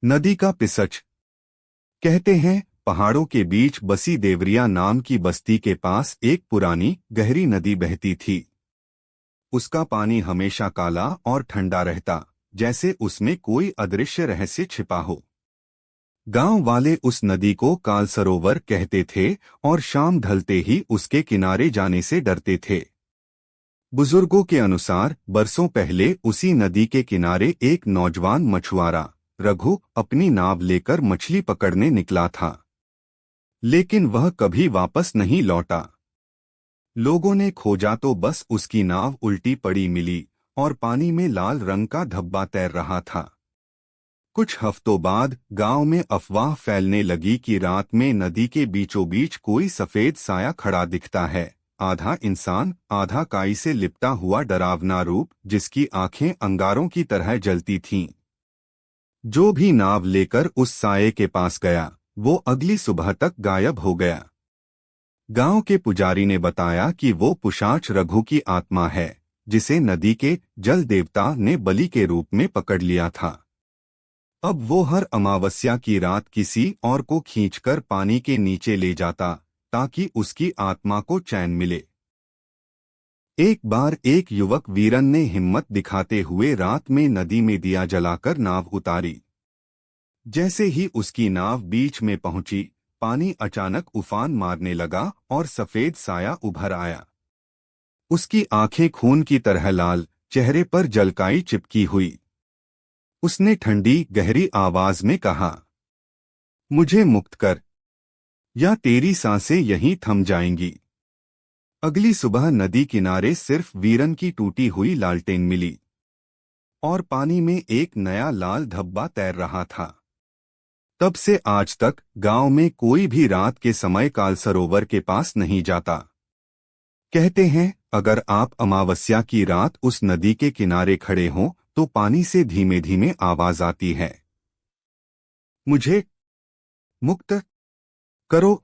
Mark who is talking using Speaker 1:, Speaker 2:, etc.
Speaker 1: नदी का पिसच। कहते हैं पहाड़ों के बीच बसी देवरिया नाम की बस्ती के पास एक पुरानी गहरी नदी बहती थी। उसका पानी हमेशा काला और ठंडा रहता, जैसे उसमें कोई अदृश्य रहस्य छिपा हो। गांव वाले उस नदी को काल सरोवर कहते थे और शाम ढलते ही उसके किनारे जाने से डरते थे। बुजुर्गों के अनुसार बरसों पहले उसी नदी के किनारे एक नौजवान मछुआरा रघु अपनी नाव लेकर मछली पकड़ने निकला था, लेकिन वह कभी वापस नहीं लौटा। लोगों ने खोजा तो बस उसकी नाव उल्टी पड़ी मिली और पानी में लाल रंग का धब्बा तैर रहा था। कुछ हफ्तों बाद गांव में अफवाह फैलने लगी कि रात में नदी के बीचों बीच कोई सफेद साया खड़ा दिखता है, आधा इंसान आधा काई से लिपटा हुआ डरावना रूप जिसकी आंखें अंगारों की तरह जलती थीं। जो भी नाव लेकर उस साये के पास गया वो अगली सुबह तक गायब हो गया। गांव के पुजारी ने बताया कि वो पुशाच रघु की आत्मा है, जिसे नदी के जल देवता ने बलि के रूप में पकड़ लिया था। अब वो हर अमावस्या की रात किसी और को खींचकर पानी के नीचे ले जाता ताकि उसकी आत्मा को चैन मिले। एक बार एक युवक वीरन ने हिम्मत दिखाते हुए रात में नदी में दिया जलाकर नाव उतारी। जैसे ही उसकी नाव बीच में पहुंची, पानी अचानक उफान मारने लगा और सफेद साया उभर आया। उसकी आंखें खून की तरह लाल, चेहरे पर जलकाई चिपकी हुई। उसने ठंडी गहरी आवाज में कहा, मुझे मुक्त कर, या तेरी सांसें यहीं थम जाएंगी। अगली सुबह नदी किनारे सिर्फ वीरन की टूटी हुई लालटेन मिली और पानी में एक नया लाल धब्बा तैर रहा था। तब से आज तक गांव में कोई भी रात के समय काल सरोवर के पास नहीं जाता। कहते हैं अगर आप अमावस्या की रात उस नदी के किनारे खड़े हों तो पानी से धीमे धीमे आवाज आती है, मुझे मुक्त करो।